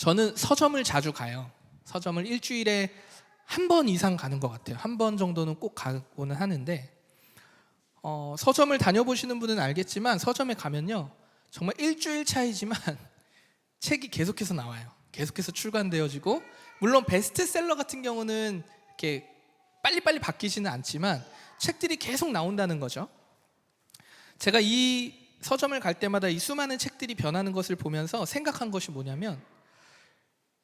저는 서점을 자주 가요. 서점을 일주일에 한 번 이상 가는 것 같아요. 한 번 정도는 꼭 가고는 하는데 서점을 다녀보시는 분은 알겠지만 서점에 가면요 정말 일주일 차이지만 책이 계속해서 나와요. 계속해서 출간되어지고, 물론 베스트셀러 같은 경우는 이렇게 빨리빨리 바뀌지는 않지만 책들이 계속 나온다는 거죠. 제가 이 서점을 갈 때마다 이 수많은 책들이 변하는 것을 보면서 생각한 것이 뭐냐면,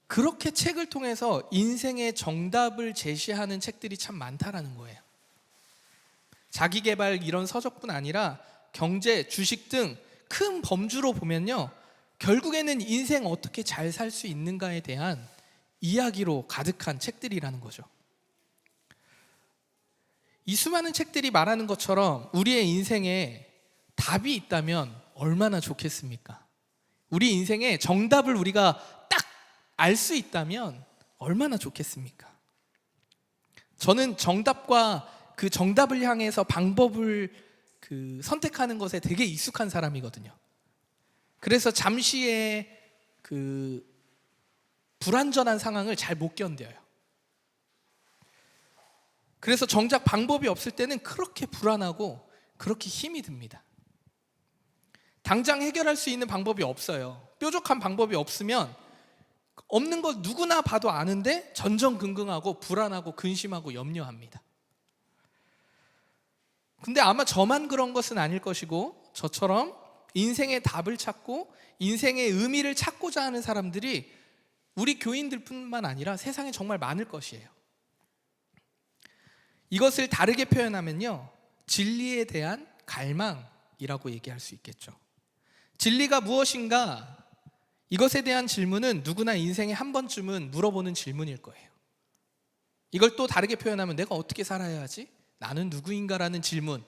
그렇게 책을 통해서 인생의 정답을 제시하는 책들이 참 많다라는 거예요. 자기계발 이런 서적뿐 아니라 경제, 주식 등 큰 범주로 보면요 결국에는 인생 어떻게 잘 살 수 있는가에 대한 이야기로 가득한 책들이라는 거죠. 이 수많은 책들이 말하는 것처럼 우리의 인생에 답이 있다면 얼마나 좋겠습니까? 우리 인생의 정답을 우리가 딱 알 수 있다면 얼마나 좋겠습니까? 저는 정답과 그 정답을 향해서 방법을 선택하는 것에 되게 익숙한 사람이거든요. 그래서 잠시의 불완전한 상황을 잘 못 견뎌요. 그래서 정작 방법이 없을 때는 그렇게 불안하고 그렇게 힘이 듭니다. 당장 해결할 수 있는 방법이 없어요. 뾰족한 방법이 없으면 없는 거 누구나 봐도 아는데 전전긍긍하고 불안하고 근심하고 염려합니다. 근데 아마 저만 그런 것은 아닐 것이고, 저처럼 인생의 답을 찾고 인생의 의미를 찾고자 하는 사람들이 우리 교인들뿐만 아니라 세상에 정말 많을 것이에요. 이것을 다르게 표현하면요 진리에 대한 갈망이라고 얘기할 수 있겠죠. 진리가 무엇인가, 이것에 대한 질문은 누구나 인생에 한 번쯤은 물어보는 질문일 거예요. 이걸 또 다르게 표현하면 내가 어떻게 살아야 하지? 나는 누구인가라는 질문,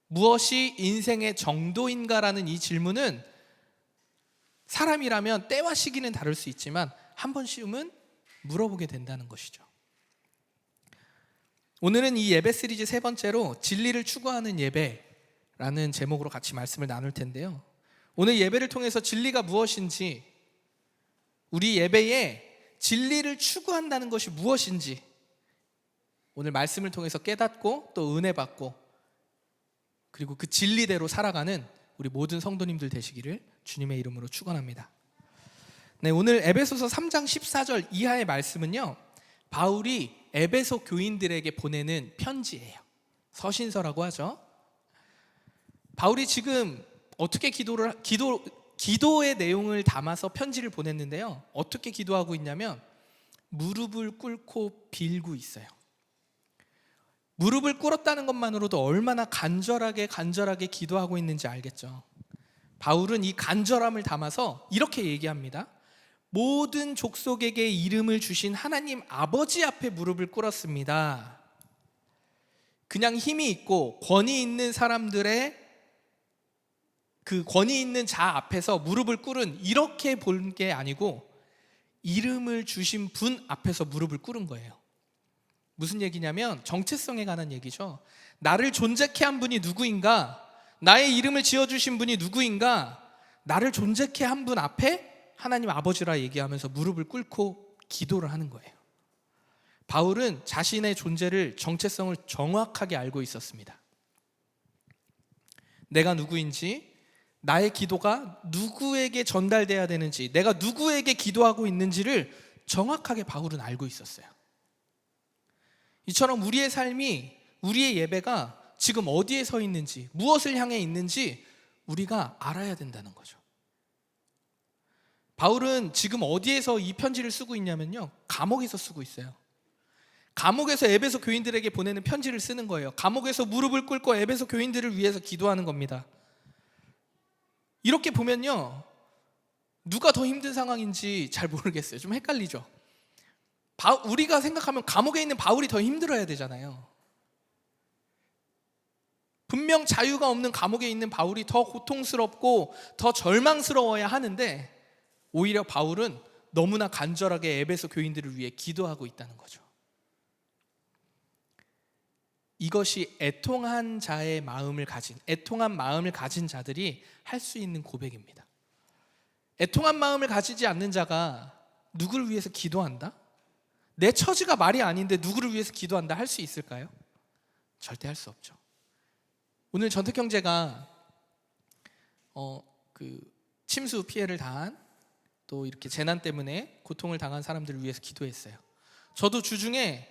무엇이 인생의 정도인가라는 이 질문은 사람이라면 때와 시기는 다를 수 있지만 한 번씩은 물어보게 된다는 것이죠. 오늘은 이 예배 시리즈 세 번째로 진리를 추구하는 예배라는 제목으로 같이 말씀을 나눌 텐데요, 오늘 예배를 통해서 진리가 무엇인지, 우리 예배에 진리를 추구한다는 것이 무엇인지 오늘 말씀을 통해서 깨닫고 또 은혜 받고, 그리고 그 진리대로 살아가는 우리 모든 성도님들 되시기를 주님의 이름으로 축원합니다. 네, 오늘 에베소서 3장 14절 이하의 말씀은요 바울이 에베소 교인들에게 보내는 편지예요. 서신서라고 하죠. 바울이 지금 어떻게 기도의 내용을 담아서 편지를 보냈는데요, 어떻게 기도하고 있냐면 무릎을 꿇고 빌고 있어요. 무릎을 꿇었다는 것만으로도 얼마나 간절하게 기도하고 있는지 알겠죠. 바울은 이 간절함을 담아서 이렇게 얘기합니다. 모든 족속에게 이름을 주신 하나님 아버지 앞에 무릎을 꿇었습니다. 그냥 힘이 있고 권위 있는 사람들의 그 권위 있는 자 앞에서 무릎을 꿇은, 이렇게 본 게 아니고 이름을 주신 분 앞에서 무릎을 꿇은 거예요. 무슨 얘기냐면 정체성에 관한 얘기죠. 나를 존재케 한 분이 누구인가, 나의 이름을 지어주신 분이 누구인가, 나를 존재케 한 분 앞에 하나님 아버지라 얘기하면서 무릎을 꿇고 기도를 하는 거예요. 바울은 자신의 존재를, 정체성을 정확하게 알고 있었습니다. 내가 누구인지, 나의 기도가 누구에게 전달돼야 되는지, 내가 누구에게 기도하고 있는지를 정확하게 바울은 알고 있었어요. 이처럼 우리의 삶이, 우리의 예배가 지금 어디에 서 있는지, 무엇을 향해 있는지 우리가 알아야 된다는 거죠. 바울은 지금 어디에서 이 편지를 쓰고 있냐면요 감옥에서 쓰고 있어요. 감옥에서 에베소 교인들에게 보내는 편지를 쓰는 거예요. 감옥에서 무릎을 꿇고 에베소 교인들을 위해서 기도하는 겁니다. 이렇게 보면요 누가 더 힘든 상황인지 잘 모르겠어요. 좀 헷갈리죠. 우리가 생각하면 감옥에 있는 바울이 더 힘들어야 되잖아요. 분명 자유가 없는 감옥에 있는 바울이 더 고통스럽고 더 절망스러워야 하는데, 오히려 바울은 너무나 간절하게 에베소 교인들을 위해 기도하고 있다는 거죠. 이것이 애통한 마음을 가진 자들이 할 수 있는 고백입니다. 애통한 마음을 가지지 않는 자가 누구를 위해서 기도한다? 내 처지가 말이 아닌데 누구를 위해서 기도한다 할 수 있을까요? 절대 할 수 없죠. 오늘 전택형제가 침수 피해를 당한, 또 이렇게 재난 때문에 고통을 당한 사람들을 위해서 기도했어요. 저도 주중에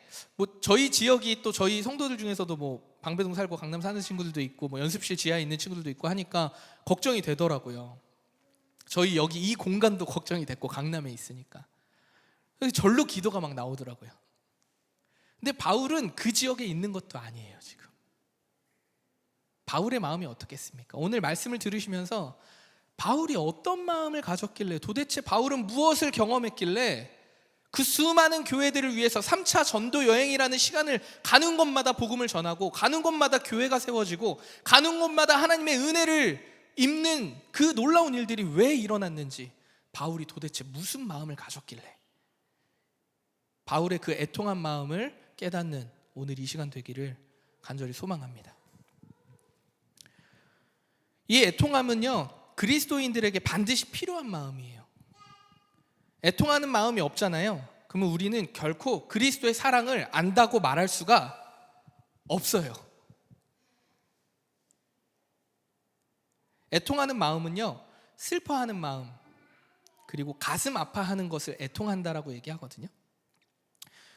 저희 지역이 또 저희 성도들 중에서도 방배동 살고 강남 사는 친구들도 있고 연습실 지하에 있는 친구들도 있고 하니까 걱정이 되더라고요. 저희 여기 이 공간도 걱정이 됐고 강남에 있으니까. 그래서 절로 기도가 막 나오더라고요. 근데 바울은 그 지역에 있는 것도 아니에요. 지금 바울의 마음이 어떻겠습니까? 오늘 말씀을 들으시면서 바울이 어떤 마음을 가졌길래, 도대체 바울은 무엇을 경험했길래 그 수많은 교회들을 위해서 3차 전도 여행이라는 시간을 가는 곳마다 복음을 전하고, 가는 곳마다 교회가 세워지고, 가는 곳마다 하나님의 은혜를 입는 그 놀라운 일들이 왜 일어났는지, 바울이 도대체 무슨 마음을 가졌길래 바울의 그 애통한 마음을 깨닫는 오늘 이 시간 되기를 간절히 소망합니다. 이 애통함은요, 그리스도인들에게 반드시 필요한 마음이에요. 애통하는 마음이 없잖아요. 그러면 우리는 결코 그리스도의 사랑을 안다고 말할 수가 없어요. 애통하는 마음은요, 슬퍼하는 마음, 그리고 가슴 아파하는 것을 애통한다라고 얘기하거든요.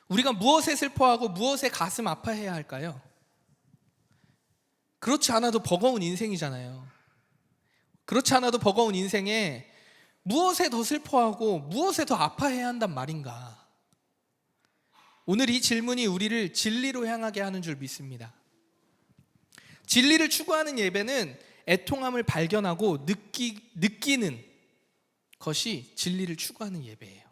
우리가 무엇에 슬퍼하고 무엇에 가슴 아파해야 할까요? 그렇지 않아도 버거운 인생이잖아요. 그렇지 않아도 버거운 인생에 무엇에 더 슬퍼하고 무엇에 더 아파해야 한단 말인가? 오늘 이 질문이 우리를 진리로 향하게 하는 줄 믿습니다. 진리를 추구하는 예배는 애통함을 발견하고 느끼는 것이 진리를 추구하는 예배예요.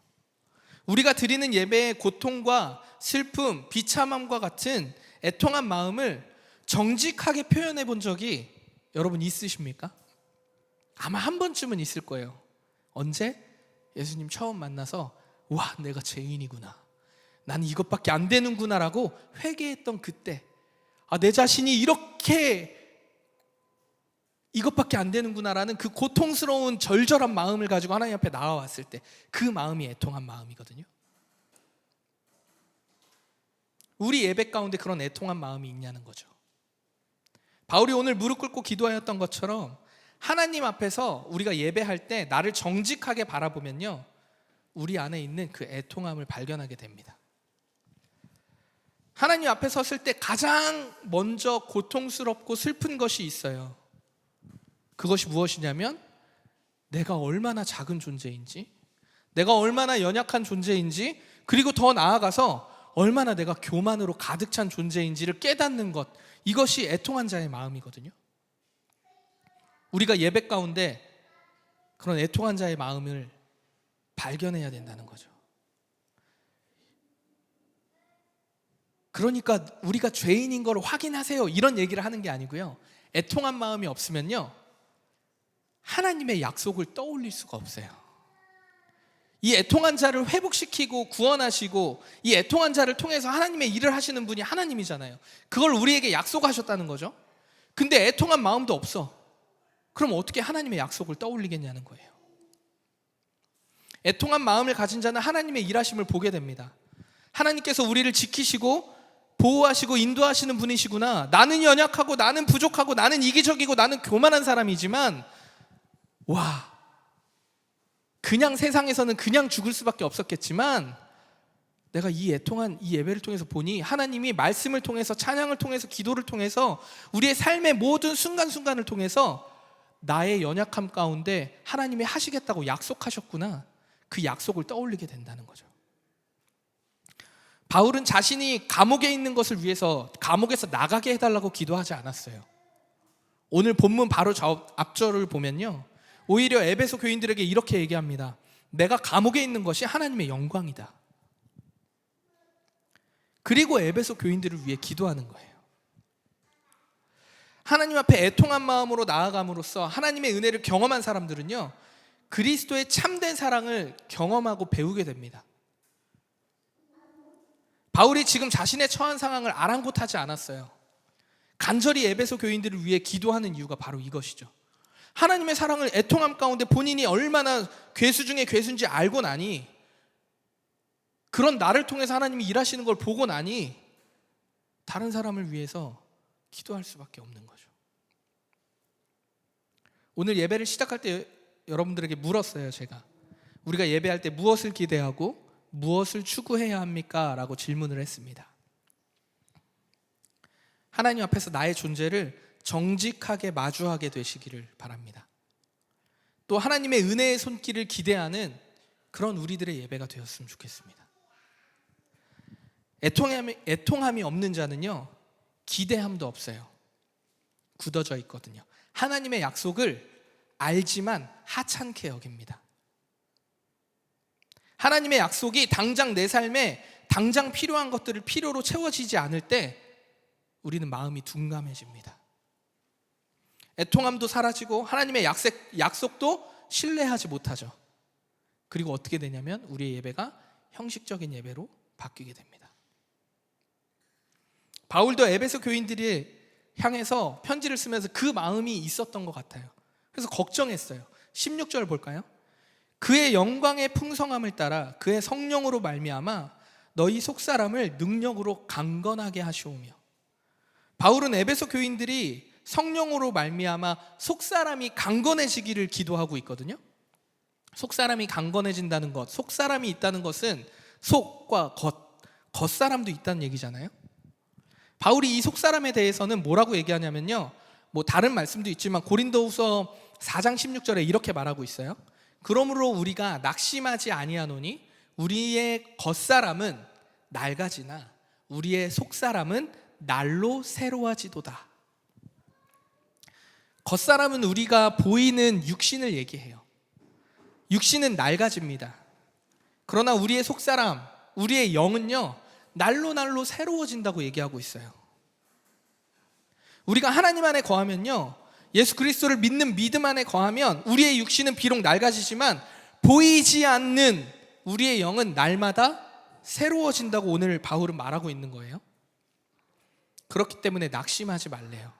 우리가 드리는 예배의 고통과 슬픔, 비참함과 같은 애통한 마음을 정직하게 표현해 본 적이 여러분 있으십니까? 아마 한 번쯤은 있을 거예요. 언제? 예수님 처음 만나서 와, 내가 죄인이구나, 나는 이것밖에 안 되는구나 라고 회개했던 그때, 내 자신이 이렇게 이것밖에 안 되는구나 라는 그 고통스러운 절절한 마음을 가지고 하나님 앞에 나와왔을 때, 그 마음이 애통한 마음이거든요. 우리 예배 가운데 그런 애통한 마음이 있냐는 거죠. 바울이 오늘 무릎 꿇고 기도하였던 것처럼 하나님 앞에서 우리가 예배할 때 나를 정직하게 바라보면요, 우리 안에 있는 그 애통함을 발견하게 됩니다. 하나님 앞에 섰을 때 가장 먼저 고통스럽고 슬픈 것이 있어요. 그것이 무엇이냐면, 내가 얼마나 작은 존재인지, 내가 얼마나 연약한 존재인지, 그리고 더 나아가서 얼마나 내가 교만으로 가득 찬 존재인지를 깨닫는 것, 이것이 애통한 자의 마음이거든요. 우리가 예배 가운데 그런 애통한 자의 마음을 발견해야 된다는 거죠. 그러니까 우리가 죄인인 걸 확인하세요, 이런 얘기를 하는 게 아니고요, 애통한 마음이 없으면요, 하나님의 약속을 떠올릴 수가 없어요. 이 애통한 자를 회복시키고 구원하시고, 이 애통한 자를 통해서 하나님의 일을 하시는 분이 하나님이잖아요. 그걸 우리에게 약속하셨다는 거죠. 근데 애통한 마음도 없어. 그럼 어떻게 하나님의 약속을 떠올리겠냐는 거예요. 애통한 마음을 가진 자는 하나님의 일하심을 보게 됩니다. 하나님께서 우리를 지키시고 보호하시고 인도하시는 분이시구나. 나는 연약하고 나는 부족하고 나는 이기적이고 나는 교만한 사람이지만, 와, 그냥 세상에서는 그냥 죽을 수밖에 없었겠지만, 내가 이 애통한 이 예배를 통해서 보니 하나님이 말씀을 통해서, 찬양을 통해서, 기도를 통해서, 우리의 삶의 모든 순간순간을 통해서 나의 연약함 가운데 하나님이 하시겠다고 약속하셨구나, 그 약속을 떠올리게 된다는 거죠. 바울은 자신이 감옥에 있는 것을 위해서 감옥에서 나가게 해달라고 기도하지 않았어요. 오늘 본문 바로 앞절을 보면요, 오히려 에베소 교인들에게 이렇게 얘기합니다. 내가 감옥에 있는 것이 하나님의 영광이다. 그리고 에베소 교인들을 위해 기도하는 거예요. 하나님 앞에 애통한 마음으로 나아감으로써 하나님의 은혜를 경험한 사람들은요, 그리스도의 참된 사랑을 경험하고 배우게 됩니다. 바울이 지금 자신의 처한 상황을 아랑곳하지 않았어요. 간절히 에베소 교인들을 위해 기도하는 이유가 바로 이것이죠. 하나님의 사랑을 애통함 가운데 본인이 얼마나 괴수 중에 괴수인지 알고 나니, 그런 나를 통해서 하나님이 일하시는 걸 보고 나니 다른 사람을 위해서 기도할 수밖에 없는 거죠. 오늘 예배를 시작할 때 여러분들에게 물었어요. 제가 우리가 예배할 때 무엇을 기대하고 무엇을 추구해야 합니까? 라고 질문을 했습니다. 하나님 앞에서 나의 존재를 정직하게 마주하게 되시기를 바랍니다. 또 하나님의 은혜의 손길을 기대하는 그런 우리들의 예배가 되었으면 좋겠습니다. 애통함이 없는 자는요, 기대함도 없어요. 굳어져 있거든요. 하나님의 약속을 알지만 하찮게 여깁니다. 하나님의 약속이 당장 내 삶에 당장 필요한 것들을 필요로 채워지지 않을 때 우리는 마음이 둔감해집니다. 애통함도 사라지고 하나님의 약속도 신뢰하지 못하죠. 그리고 어떻게 되냐면 우리의 예배가 형식적인 예배로 바뀌게 됩니다. 바울도 에베소 교인들이 향해서 편지를 쓰면서 그 마음이 있었던 것 같아요. 그래서 걱정했어요. 16절 볼까요? 그의 영광의 풍성함을 따라 그의 성령으로 말미암아 너희 속사람을 능력으로 강건하게 하시오며. 바울은 에베소 교인들이 성령으로 말미암아 속사람이 강건해지기를 기도하고 있거든요. 속사람이 강건해진다는 것, 속사람이 있다는 것은 속과 겉사람도 있다는 얘기잖아요. 바울이 이 속사람에 대해서는 뭐라고 얘기하냐면요, 뭐 다른 말씀도 있지만 고린도후서 4장 16절에 이렇게 말하고 있어요. 그러므로 우리가 낙심하지 아니하노니 우리의 겉사람은 낡아지나 우리의 속사람은 날로 새로워지도다. 겉사람은 우리가 보이는 육신을 얘기해요. 육신은 낡아집니다. 그러나 우리의 속사람, 우리의 영은요, 날로 새로워진다고 얘기하고 있어요. 우리가 하나님 안에 거하면요, 예수 그리스도를 믿는 믿음 안에 거하면 우리의 육신은 비록 낡아지지만 보이지 않는 우리의 영은 날마다 새로워진다고 오늘 바울은 말하고 있는 거예요. 그렇기 때문에 낙심하지 말래요.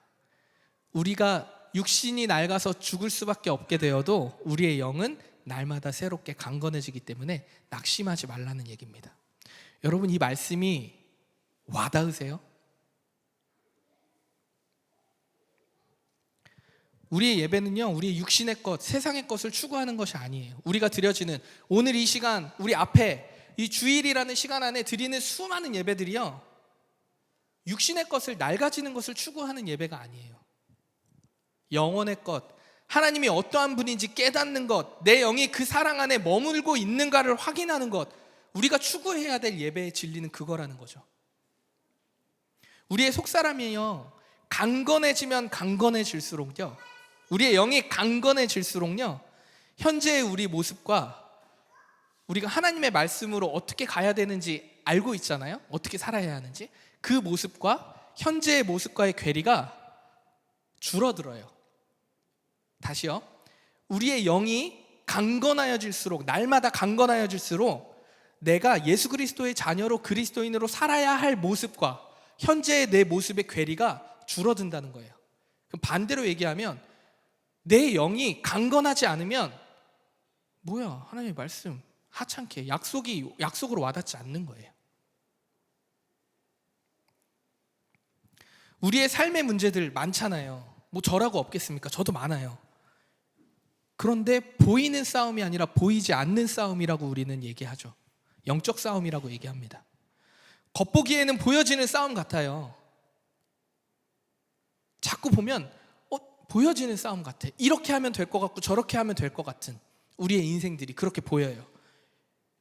우리가 육신이 낡아서 죽을 수밖에 없게 되어도 우리의 영은 날마다 새롭게 강건해지기 때문에 낙심하지 말라는 얘기입니다. 여러분, 이 말씀이 와닿으세요? 우리의 예배는요, 우리의 육신의 것, 세상의 것을 추구하는 것이 아니에요. 우리가 드려지는 오늘 이 시간, 우리 앞에 이 주일이라는 시간 안에 드리는 수많은 예배들이요, 육신의 것을, 낡아지는 것을 추구하는 예배가 아니에요. 영혼의 것, 하나님이 어떠한 분인지 깨닫는 것, 내 영이 그 사랑 안에 머물고 있는가를 확인하는 것, 우리가 추구해야 될 예배의 진리는 그거라는 거죠. 우리의 속사람이요, 강건해지면 강건해질수록요, 우리의 영이 강건해질수록요, 현재의 우리 모습과 우리가 하나님의 말씀으로 어떻게 가야 되는지 알고 있잖아요. 어떻게 살아야 하는지. 그 모습과 현재의 모습과의 괴리가 줄어들어요. 다시요. 우리의 영이 강건하여질수록, 날마다 강건하여질수록 내가 예수 그리스도의 자녀로, 그리스도인으로 살아야 할 모습과 현재의 내 모습의 괴리가 줄어든다는 거예요. 그럼 반대로 얘기하면 내 영이 강건하지 않으면 뭐야, 하나님의 말씀 하찮게, 약속으로 와닿지 않는 거예요. 우리의 삶의 문제들 많잖아요. 뭐 저라고 없겠습니까? 저도 많아요. 그런데 보이는 싸움이 아니라 보이지 않는 싸움이라고 우리는 얘기하죠. 영적 싸움이라고 얘기합니다. 겉보기에는 보여지는 싸움 같아요. 자꾸 보면 보여지는 싸움 같아. 이렇게 하면 될 것 같고 저렇게 하면 될 것 같은 우리의 인생들이 그렇게 보여요.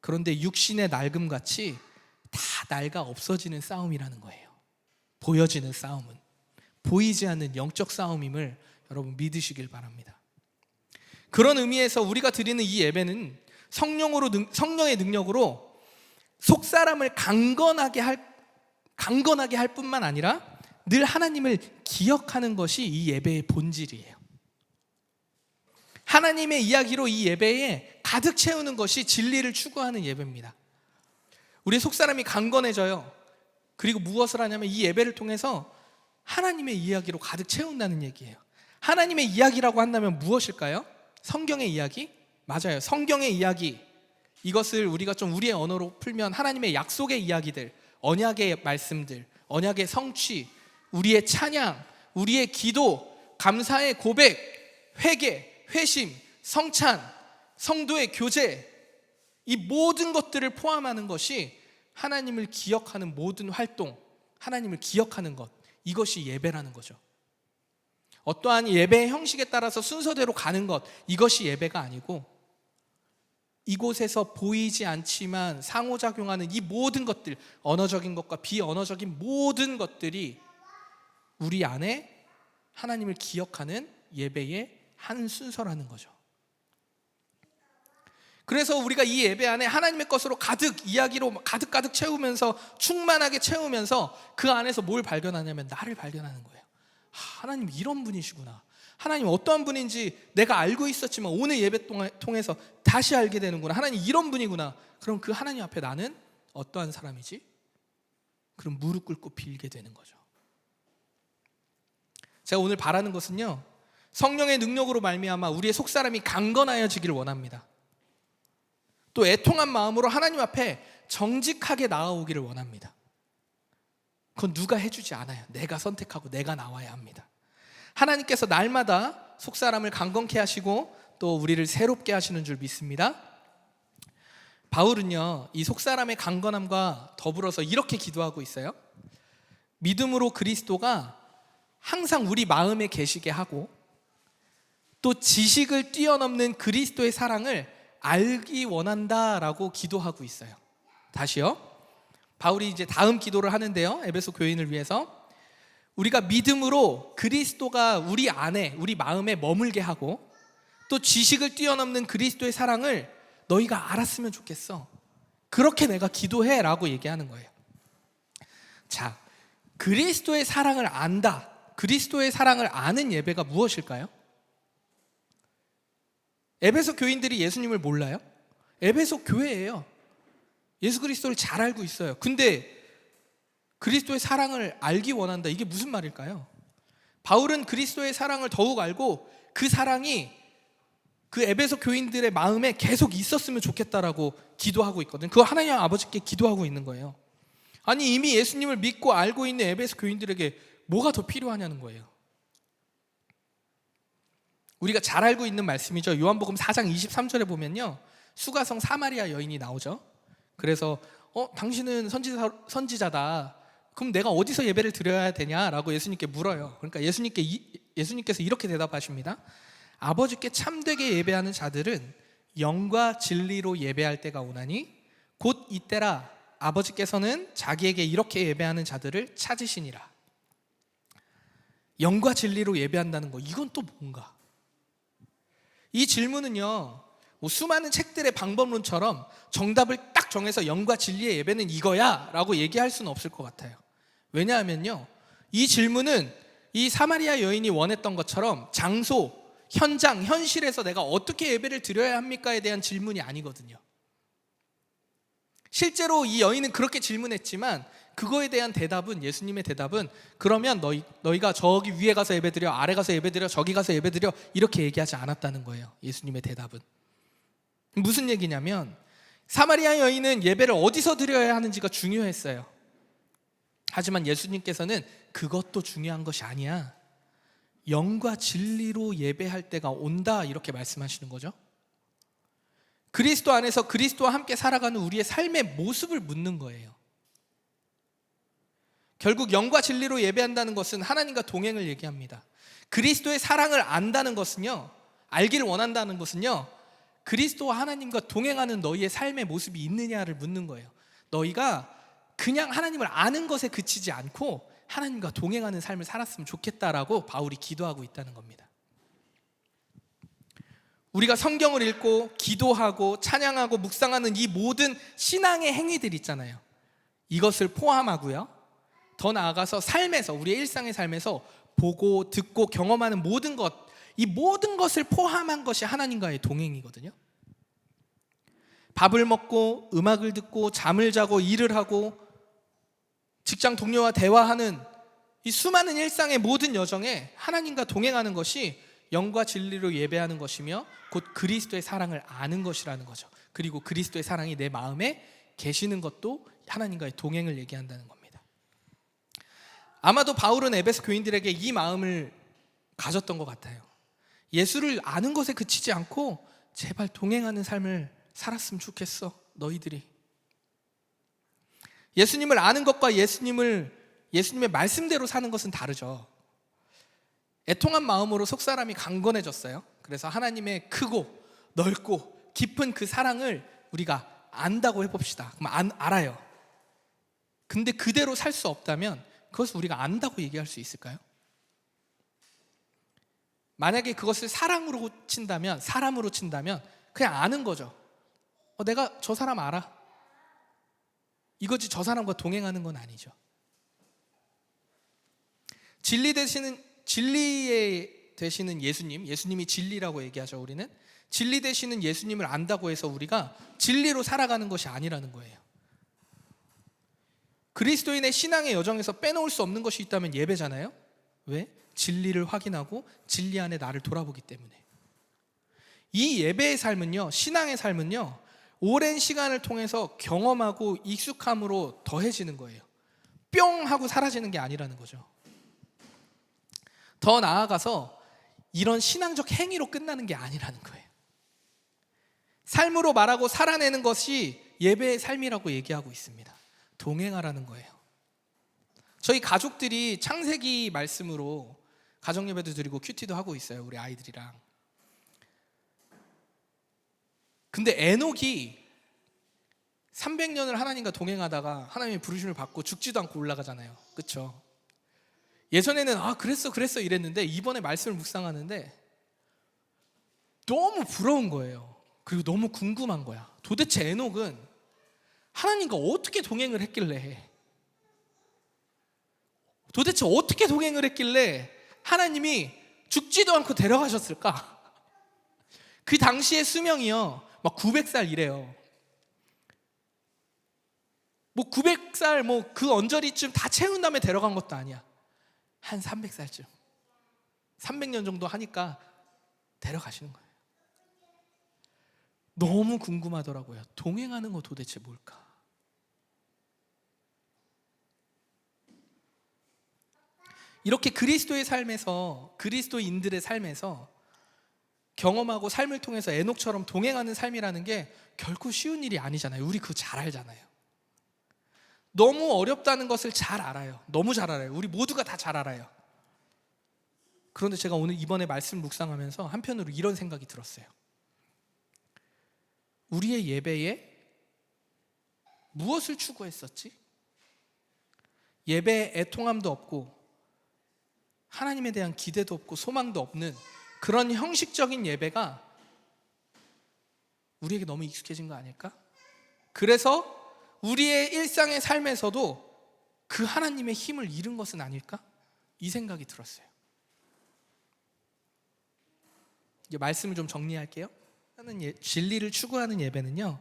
그런데 육신의 낡음같이 다 낡아 없어지는 싸움이라는 거예요. 보여지는 싸움은 보이지 않는 영적 싸움임을 여러분 믿으시길 바랍니다. 그런 의미에서 우리가 드리는 이 예배는 성령의 능력으로 속사람을 강건하게 할 뿐만 아니라 늘 하나님을 기억하는 것이 이 예배의 본질이에요. 하나님의 이야기로 이 예배에 가득 채우는 것이 진리를 추구하는 예배입니다. 우리의 속사람이 강건해져요. 그리고 무엇을 하냐면 이 예배를 통해서 하나님의 이야기로 가득 채운다는 얘기예요. 하나님의 이야기라고 한다면 무엇일까요? 성경의 이야기? 맞아요. 성경의 이야기. 이것을 우리가 좀 우리의 언어로 풀면 하나님의 약속의 이야기들, 언약의 말씀들, 언약의 성취, 우리의 찬양, 우리의 기도, 감사의 고백, 회개, 회심, 성찬, 성도의 교제, 이 모든 것들을 포함하는 것이 하나님을 기억하는 모든 활동, 하나님을 기억하는 것, 이것이 예배라는 거죠. 어떠한 예배의 형식에 따라서 순서대로 가는 것, 이것이 예배가 아니고 이곳에서 보이지 않지만 상호작용하는 이 모든 것들, 언어적인 것과 비언어적인 모든 것들이 우리 안에 하나님을 기억하는 예배의 한 순서라는 거죠. 그래서 우리가 이 예배 안에 하나님의 것으로 가득, 이야기로 가득 채우면서, 충만하게 채우면서 그 안에서 뭘 발견하냐면 나를 발견하는 거예요. 하나님 이런 분이시구나. 하나님 어떠한 분인지 내가 알고 있었지만 오늘 예배 통해서 다시 알게 되는구나. 하나님 이런 분이구나. 그럼 그 하나님 앞에 나는 어떠한 사람이지? 그럼 무릎 꿇고 빌게 되는 거죠. 제가 오늘 바라는 것은요, 성령의 능력으로 말미암아 우리의 속사람이 강건하여지기를 원합니다. 또 애통한 마음으로 하나님 앞에 정직하게 나아오기를 원합니다. 그건 누가 해주지 않아요. 내가 선택하고 내가 나와야 합니다. 하나님께서 날마다 속사람을 강건케 하시고 또 우리를 새롭게 하시는 줄 믿습니다. 바울은요, 이 속사람의 강건함과 더불어서 이렇게 기도하고 있어요. 믿음으로 그리스도가 항상 우리 마음에 계시게 하고 또 지식을 뛰어넘는 그리스도의 사랑을 알기 원한다라고 기도하고 있어요. 다시요. 바울이 이제 다음 기도를 하는데요, 에베소 교인을 위해서 우리가 믿음으로 그리스도가 우리 안에, 우리 마음에 머물게 하고 또 지식을 뛰어넘는 그리스도의 사랑을 너희가 알았으면 좋겠어. 그렇게 내가 기도해 라고 얘기하는 거예요. 자, 그리스도의 사랑을 안다, 그리스도의 사랑을 아는 예배가 무엇일까요? 에베소 교인들이 예수님을 몰라요? 에베소 교회예요. 예수 그리스도를 잘 알고 있어요. 근데 그리스도의 사랑을 알기 원한다, 이게 무슨 말일까요? 바울은 그리스도의 사랑을 더욱 알고 그 사랑이 그 에베소 교인들의 마음에 계속 있었으면 좋겠다라고 기도하고 있거든요. 그거 하나님 아버지께 기도하고 있는 거예요. 아니 이미 예수님을 믿고 알고 있는 에베소 교인들에게 뭐가 더 필요하냐는 거예요. 우리가 잘 알고 있는 말씀이죠. 요한복음 4장 23절에 보면요, 수가성 사마리아 여인이 나오죠. 그래서 당신은 선지자다. 그럼 내가 어디서 예배를 드려야 되냐라고 예수님께 물어요. 그러니까 예수님께서 이렇게 대답하십니다. 아버지께 참되게 예배하는 자들은 영과 진리로 예배할 때가 오나니 곧 이때라. 아버지께서는 자기에게 이렇게 예배하는 자들을 찾으시니라. 영과 진리로 예배한다는 거, 이건 또 뭔가? 이 질문은요, 수많은 책들의 방법론처럼 정답을 딱 정해서 영과 진리의 예배는 이거야 라고 얘기할 수는 없을 것 같아요. 왜냐하면요, 이 질문은 이 사마리아 여인이 원했던 것처럼 장소, 현장, 현실에서 내가 어떻게 예배를 드려야 합니까에 대한 질문이 아니거든요. 실제로 이 여인은 그렇게 질문했지만 그거에 대한 대답은, 예수님의 대답은 그러면 너희가 저기 위에 가서 예배드려, 아래 가서 예배드려, 저기 가서 예배드려, 이렇게 얘기하지 않았다는 거예요. 예수님의 대답은 무슨 얘기냐면, 사마리아 여인은 예배를 어디서 드려야 하는지가 중요했어요. 하지만 예수님께서는 그것도 중요한 것이 아니야, 영과 진리로 예배할 때가 온다, 이렇게 말씀하시는 거죠. 그리스도 안에서 그리스도와 함께 살아가는 우리의 삶의 모습을 묻는 거예요. 결국 영과 진리로 예배한다는 것은 하나님과 동행을 얘기합니다. 그리스도의 사랑을 안다는 것은요, 알기를 원한다는 것은요, 그리스도와 하나님과 동행하는 너희의 삶의 모습이 있느냐를 묻는 거예요. 너희가 그냥 하나님을 아는 것에 그치지 않고 하나님과 동행하는 삶을 살았으면 좋겠다라고 바울이 기도하고 있다는 겁니다. 우리가 성경을 읽고 기도하고 찬양하고 묵상하는 이 모든 신앙의 행위들 있잖아요. 이것을 포함하고요, 더 나아가서 삶에서, 우리의 일상의 삶에서 보고 듣고 경험하는 모든 것, 이 모든 것을 포함한 것이 하나님과의 동행이거든요. 밥을 먹고 음악을 듣고 잠을 자고 일을 하고 직장 동료와 대화하는 이 수많은 일상의 모든 여정에 하나님과 동행하는 것이 영과 진리로 예배하는 것이며 곧 그리스도의 사랑을 아는 것이라는 거죠. 그리고 그리스도의 사랑이 내 마음에 계시는 것도 하나님과의 동행을 얘기한다는 겁니다. 아마도 바울은 에베소 교인들에게 이 마음을 가졌던 것 같아요. 예수를 아는 것에 그치지 않고 제발 동행하는 삶을 살았으면 좋겠어, 너희들이. 예수님을 아는 것과 예수님의 말씀대로 사는 것은 다르죠. 애통한 마음으로 속사람이 강건해졌어요. 그래서 하나님의 크고 넓고 깊은 그 사랑을 우리가 안다고 해봅시다. 그럼 알아요. 근데 그대로 살 수 없다면 그것을 우리가 안다고 얘기할 수 있을까요? 만약에 그것을 사랑으로 친다면, 사람으로 친다면 그냥 아는 거죠. 내가 저 사람 알아. 이거지, 저 사람과 동행하는 건 아니죠. 진리에 되시는 예수님이 진리라고 얘기하죠. 우리는 진리 되시는 예수님을 안다고 해서 우리가 진리로 살아가는 것이 아니라는 거예요. 그리스도인의 신앙의 여정에서 빼놓을 수 없는 것이 있다면 예배잖아요. 왜? 진리를 확인하고 진리 안에 나를 돌아보기 때문에. 이 예배의 삶은요, 신앙의 삶은요, 오랜 시간을 통해서 경험하고 익숙함으로 더해지는 거예요. 뿅 하고 사라지는 게 아니라는 거죠. 더 나아가서 이런 신앙적 행위로 끝나는 게 아니라는 거예요. 삶으로 말하고 살아내는 것이 예배의 삶이라고 얘기하고 있습니다. 동행하라는 거예요. 저희 가족들이 창세기 말씀으로 가정예배도 드리고 큐티도 하고 있어요. 우리 아이들이랑. 근데 에녹이 300년을 하나님과 동행하다가 하나님의 부르심을 받고 죽지도 않고 올라가잖아요. 그렇죠? 예전에는 그랬어 이랬는데 이번에 말씀을 묵상하는데 너무 부러운 거예요. 그리고 너무 궁금한 거야. 도대체 에녹은 하나님과 어떻게 동행을 했길래, 도대체 어떻게 동행을 했길래 하나님이 죽지도 않고 데려가셨을까? 그 당시의 수명이요, 막 900살 이래요. 900살 그 언저리쯤 다 채운 다음에 데려간 것도 아니야. 한 300살쯤, 300년 정도 하니까 데려가시는 거예요. 너무 궁금하더라고요. 동행하는 거 도대체 뭘까? 이렇게 그리스도의 삶에서, 그리스도인들의 삶에서 경험하고 삶을 통해서 에녹처럼 동행하는 삶이라는 게 결코 쉬운 일이 아니잖아요. 우리 그거 잘 알잖아요. 너무 어렵다는 것을 잘 알아요. 너무 잘 알아요. 우리 모두가 다 잘 알아요. 그런데 제가 이번에 말씀 묵상하면서 한편으로 이런 생각이 들었어요. 우리의 예배에 무엇을 추구했었지? 예배에 애통함도 없고 하나님에 대한 기대도 없고 소망도 없는 그런 형식적인 예배가 우리에게 너무 익숙해진 거 아닐까? 그래서 우리의 일상의 삶에서도 그 하나님의 힘을 잃은 것은 아닐까? 이 생각이 들었어요. 이제 말씀을 좀 정리할게요. 진리를 추구하는 예배는요,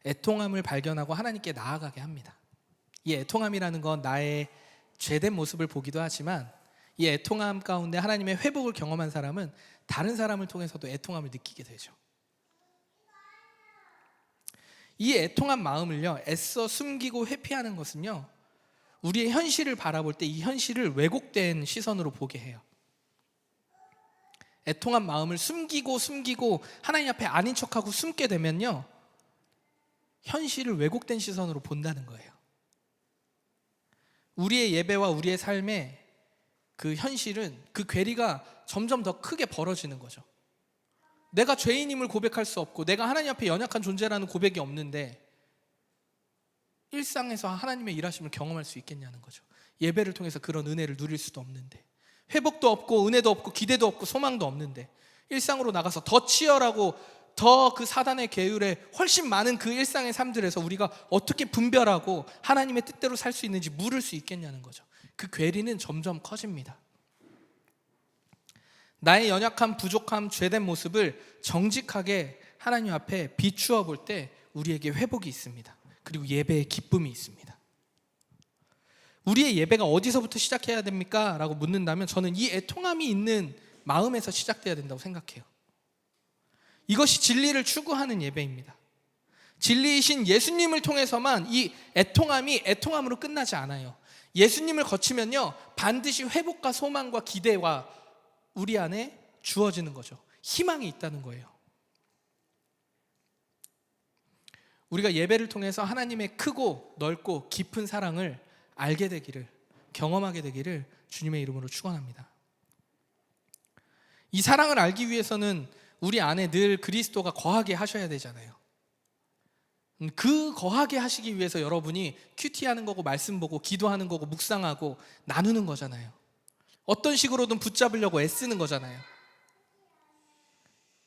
애통함을 발견하고 하나님께 나아가게 합니다. 이 애통함이라는 건 나의 죄된 모습을 보기도 하지만 이 애통함 가운데 하나님의 회복을 경험한 사람은 다른 사람을 통해서도 애통함을 느끼게 되죠. 이 애통한 마음을요, 애써 숨기고 회피하는 것은요, 우리의 현실을 바라볼 때 이 현실을 왜곡된 시선으로 보게 해요. 애통한 마음을 숨기고 하나님 앞에 아닌 척하고 숨게 되면요, 현실을 왜곡된 시선으로 본다는 거예요. 우리의 예배와 우리의 삶의 그 현실은, 그 괴리가 점점 더 크게 벌어지는 거죠. 내가 죄인임을 고백할 수 없고 내가 하나님 앞에 연약한 존재라는 고백이 없는데 일상에서 하나님의 일하심을 경험할 수 있겠냐는 거죠. 예배를 통해서 그런 은혜를 누릴 수도 없는데, 회복도 없고 은혜도 없고 기대도 없고 소망도 없는데, 일상으로 나가서 더 치열하고 더 그 사단의 계율에 훨씬 많은 그 일상의 삶들에서 우리가 어떻게 분별하고 하나님의 뜻대로 살 수 있는지 물을 수 있겠냐는 거죠. 그 괴리는 점점 커집니다. 나의 연약함, 부족함, 죄된 모습을 정직하게 하나님 앞에 비추어 볼 때 우리에게 회복이 있습니다. 그리고 예배의 기쁨이 있습니다. 우리의 예배가 어디서부터 시작해야 됩니까? 라고 묻는다면 저는 이 애통함이 있는 마음에서 시작돼야 된다고 생각해요. 이것이 진리를 추구하는 예배입니다. 진리이신 예수님을 통해서만 이 애통함이 애통함으로 끝나지 않아요. 예수님을 거치면요, 반드시 회복과 소망과 기대와 우리 안에 주어지는 거죠. 희망이 있다는 거예요. 우리가 예배를 통해서 하나님의 크고 넓고 깊은 사랑을 알게 되기를, 경험하게 되기를 주님의 이름으로 축원합니다. 이 사랑을 알기 위해서는 우리 안에 늘 그리스도가 거하게 하셔야 되잖아요. 그 거하게 하시기 위해서 여러분이 큐티하는 거고, 말씀 보고, 기도하는 거고, 묵상하고 나누는 거잖아요. 어떤 식으로든 붙잡으려고 애쓰는 거잖아요.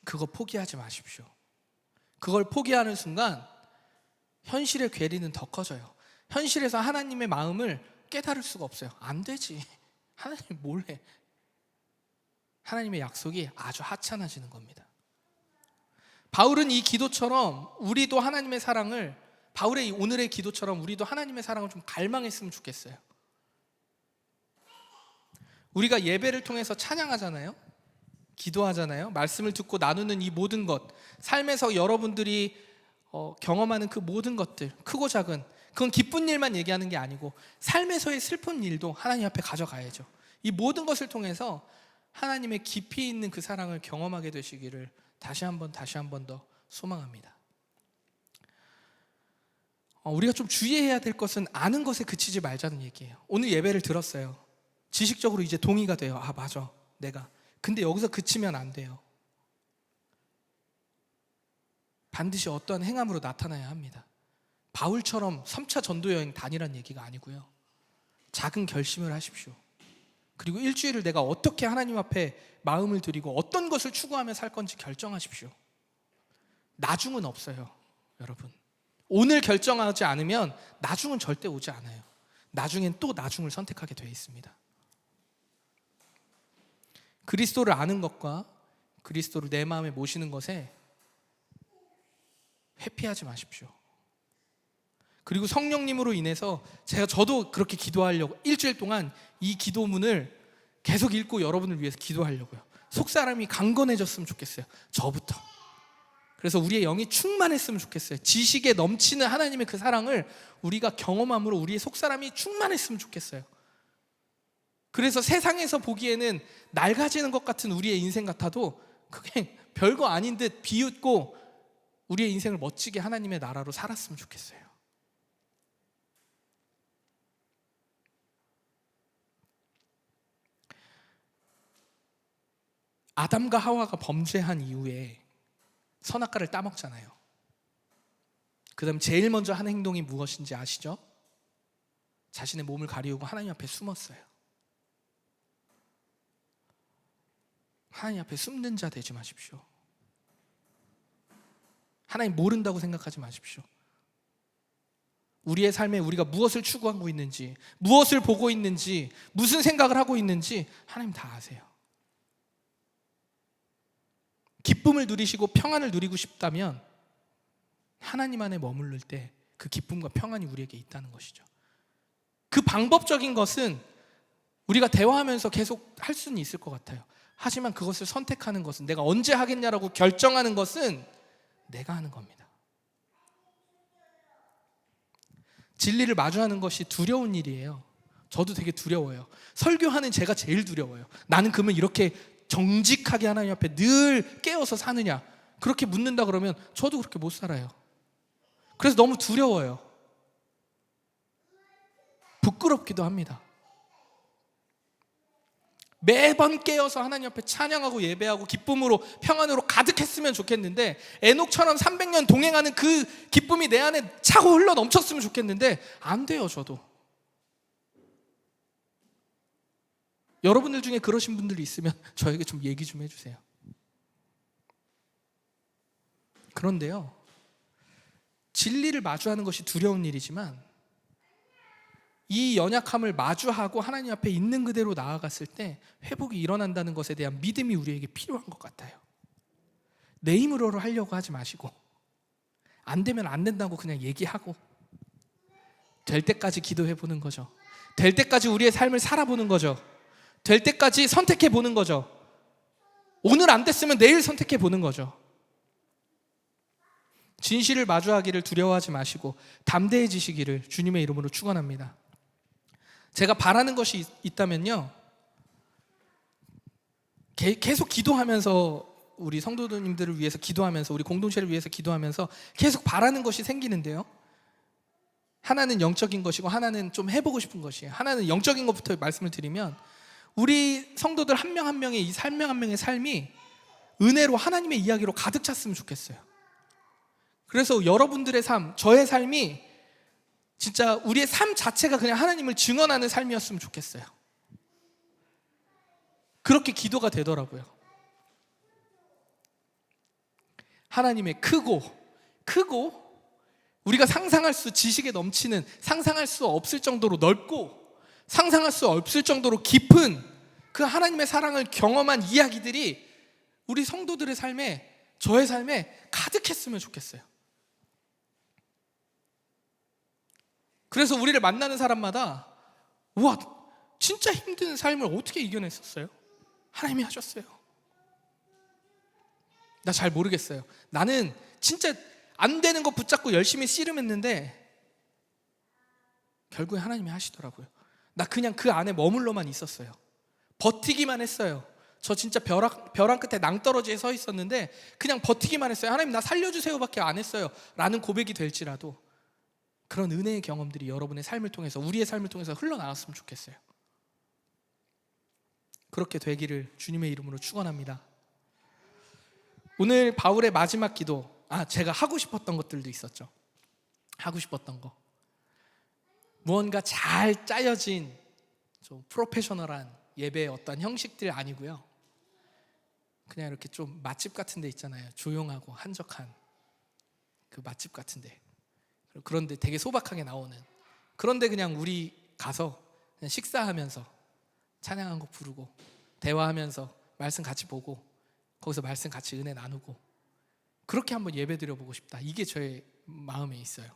그거 포기하지 마십시오. 그걸 포기하는 순간 현실의 괴리는 더 커져요. 현실에서 하나님의 마음을 깨달을 수가 없어요. 안 되지. 하나님 뭘 해? 하나님의 약속이 아주 하찮아지는 겁니다. 바울은 이 기도처럼 우리도 하나님의 사랑을, 바울의 오늘의 기도처럼 우리도 하나님의 사랑을 좀 갈망했으면 좋겠어요. 우리가 예배를 통해서 찬양하잖아요. 기도하잖아요. 말씀을 듣고 나누는 이 모든 것, 삶에서 여러분들이 경험하는 그 모든 것들, 크고 작은, 그건 기쁜 일만 얘기하는 게 아니고 삶에서의 슬픈 일도 하나님 앞에 가져가야죠. 이 모든 것을 통해서 하나님의 깊이 있는 그 사랑을 경험하게 되시기를 다시 한 번 더 소망합니다. 우리가 좀 주의해야 될 것은 아는 것에 그치지 말자는 얘기예요. 오늘 예배를 들었어요. 지식적으로 이제 동의가 돼요. 아, 맞아, 내가. 근데 여기서 그치면 안 돼요. 반드시 어떠한 행함으로 나타나야 합니다. 바울처럼 3차 전도여행 다니란 얘기가 아니고요, 작은 결심을 하십시오. 그리고 일주일을 내가 어떻게 하나님 앞에 마음을 드리고 어떤 것을 추구하며 살 건지 결정하십시오. 나중은 없어요, 여러분. 오늘 결정하지 않으면 나중은 절대 오지 않아요. 나중엔 또 나중을 선택하게 되어 있습니다. 그리스도를 아는 것과 그리스도를 내 마음에 모시는 것에 회피하지 마십시오. 그리고 성령님으로 인해서 저도 그렇게 기도하려고 일주일 동안 이 기도문을 계속 읽고 여러분을 위해서 기도하려고요. 속사람이 강건해졌으면 좋겠어요. 저부터. 그래서 우리의 영이 충만했으면 좋겠어요. 지식에 넘치는 하나님의 그 사랑을 우리가 경험함으로 우리의 속사람이 충만했으면 좋겠어요. 그래서 세상에서 보기에는 낡아지는 것 같은 우리의 인생 같아도 그게 별거 아닌 듯 비웃고 우리의 인생을 멋지게 하나님의 나라로 살았으면 좋겠어요. 아담과 하와가 범죄한 이후에 선악과를 따먹잖아요. 그 다음 제일 먼저 한 행동이 무엇인지 아시죠? 자신의 몸을 가리우고 하나님 앞에 숨었어요. 하나님 앞에 숨는 자 되지 마십시오. 하나님 모른다고 생각하지 마십시오. 우리의 삶에 우리가 무엇을 추구하고 있는지, 무엇을 보고 있는지, 무슨 생각을 하고 있는지 하나님 다 아세요. 기쁨을 누리시고 평안을 누리고 싶다면 하나님 안에 머무를 때 그 기쁨과 평안이 우리에게 있다는 것이죠. 그 방법적인 것은 우리가 대화하면서 계속 할 수는 있을 것 같아요. 하지만 그것을 선택하는 것은, 내가 언제 하겠냐라고 결정하는 것은 내가 하는 겁니다. 진리를 마주하는 것이 두려운 일이에요. 저도 되게 두려워요. 설교하는 제가 제일 두려워요. 나는 그러면 이렇게 정직하게 하나님 앞에 늘 깨어서 사느냐, 그렇게 묻는다 그러면 저도 그렇게 못 살아요. 그래서 너무 두려워요. 부끄럽기도 합니다. 매번 깨어서 하나님 앞에 찬양하고 예배하고 기쁨으로 평안으로 가득했으면 좋겠는데, 에녹처럼 300년 동행하는 그 기쁨이 내 안에 차고 흘러 넘쳤으면 좋겠는데 안 돼요. 저도. 여러분들 중에 그러신 분들이 있으면 저에게 좀 얘기 좀 해주세요. 그런데요, 진리를 마주하는 것이 두려운 일이지만 이 연약함을 마주하고 하나님 앞에 있는 그대로 나아갔을 때 회복이 일어난다는 것에 대한 믿음이 우리에게 필요한 것 같아요. 내 힘으로 하려고 하지 마시고, 안 되면 안 된다고 그냥 얘기하고 될 때까지 기도해 보는 거죠. 될 때까지 우리의 삶을 살아보는 거죠. 될 때까지 선택해 보는 거죠. 오늘 안 됐으면 내일 선택해 보는 거죠. 진실을 마주하기를 두려워하지 마시고 담대해지시기를 주님의 이름으로 축원합니다. 제가 바라는 것이 있다면요, 계속 기도하면서, 우리 성도님들을 위해서 기도하면서, 우리 공동체를 위해서 기도하면서 계속 바라는 것이 생기는데요, 하나는 영적인 것이고 하나는 좀 해보고 싶은 것이에요. 하나는 영적인 것부터 말씀을 드리면, 우리 성도들 한 명 한 명의 이 한 명 한 명의 삶이 은혜로, 하나님의 이야기로 가득 찼으면 좋겠어요. 그래서 여러분들의 삶, 저의 삶이 진짜 우리의 삶 자체가 그냥 하나님을 증언하는 삶이었으면 좋겠어요. 그렇게 기도가 되더라고요. 하나님의 크고 우리가 지식에 넘치는, 상상할 수 없을 정도로 넓고 상상할 수 없을 정도로 깊은 그 하나님의 사랑을 경험한 이야기들이 우리 성도들의 삶에, 저의 삶에 가득했으면 좋겠어요. 그래서 우리를 만나는 사람마다, 우와, 진짜 힘든 삶을 어떻게 이겨냈었어요? 하나님이 하셨어요. 나 잘 모르겠어요. 나는 진짜 안 되는 거 붙잡고 열심히 씨름했는데 결국에 하나님이 하시더라고요. 나 그냥 그 안에 머물러만 있었어요. 버티기만 했어요. 저 진짜 벼랑 끝에 낭떠러지에 서 있었는데 그냥 버티기만 했어요. 하나님 나 살려주세요 밖에 안 했어요 라는 고백이 될지라도 그런 은혜의 경험들이 여러분의 삶을 통해서, 우리의 삶을 통해서 흘러나왔으면 좋겠어요. 그렇게 되기를 주님의 이름으로 축원합니다. 오늘 바울의 마지막 기도, 제가 하고 싶었던 것들도 있었죠. 하고 싶었던 거, 무언가 잘 짜여진 좀 프로페셔널한 예배의 어떤 형식들 아니고요, 그냥 이렇게 좀 맛집 같은 데 있잖아요. 조용하고 한적한 그 맛집 같은 데, 그런데 되게 소박하게 나오는, 그런데 그냥 우리 가서 그냥 식사하면서 찬양한 곡 부르고 대화하면서 말씀 같이 보고 거기서 말씀 같이 은혜 나누고, 그렇게 한번 예배 드려보고 싶다. 이게 저의 마음에 있어요.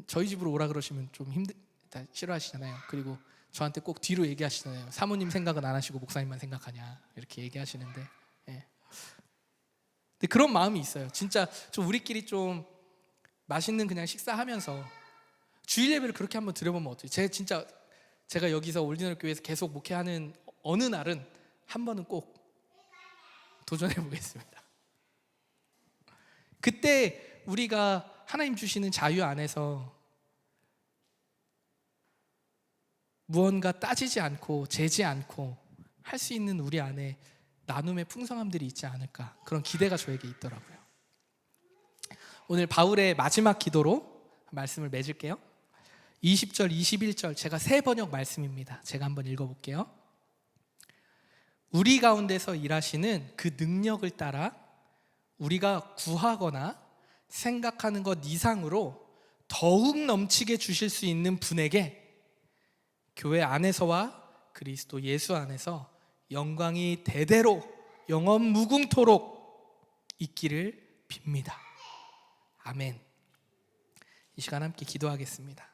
저희 집으로 오라 그러시면 좀 싫어하시잖아요. 그리고 저한테 꼭 뒤로 얘기하시잖아요. 사모님 생각은 안 하시고 목사님만 생각하냐, 이렇게 얘기하시는데, 예. 근데 그런 마음이 있어요. 진짜 좀 우리끼리 좀 맛있는 그냥 식사하면서 주일 예배를 그렇게 한번 드려보면 어때요? 제가 여기서 올디너리 교회에서 계속 목회하는 어느 날은 한 번은 꼭 도전해 보겠습니다. 그때 우리가 하나님 주시는 자유 안에서 무언가 따지지 않고 재지 않고 할 수 있는 우리 안에 나눔의 풍성함들이 있지 않을까, 그런 기대가 저에게 있더라고요. 오늘 바울의 마지막 기도로 말씀을 맺을게요. 20절, 21절 제가 새 번역 말씀입니다. 제가 한번 읽어볼게요. 우리 가운데서 일하시는 그 능력을 따라 우리가 구하거나 생각하는 것 이상으로 더욱 넘치게 주실 수 있는 분에게 교회 안에서와 그리스도 예수 안에서 영광이 대대로 영원 무궁토록 있기를 빕니다. 아멘. 이 시간 함께 기도하겠습니다.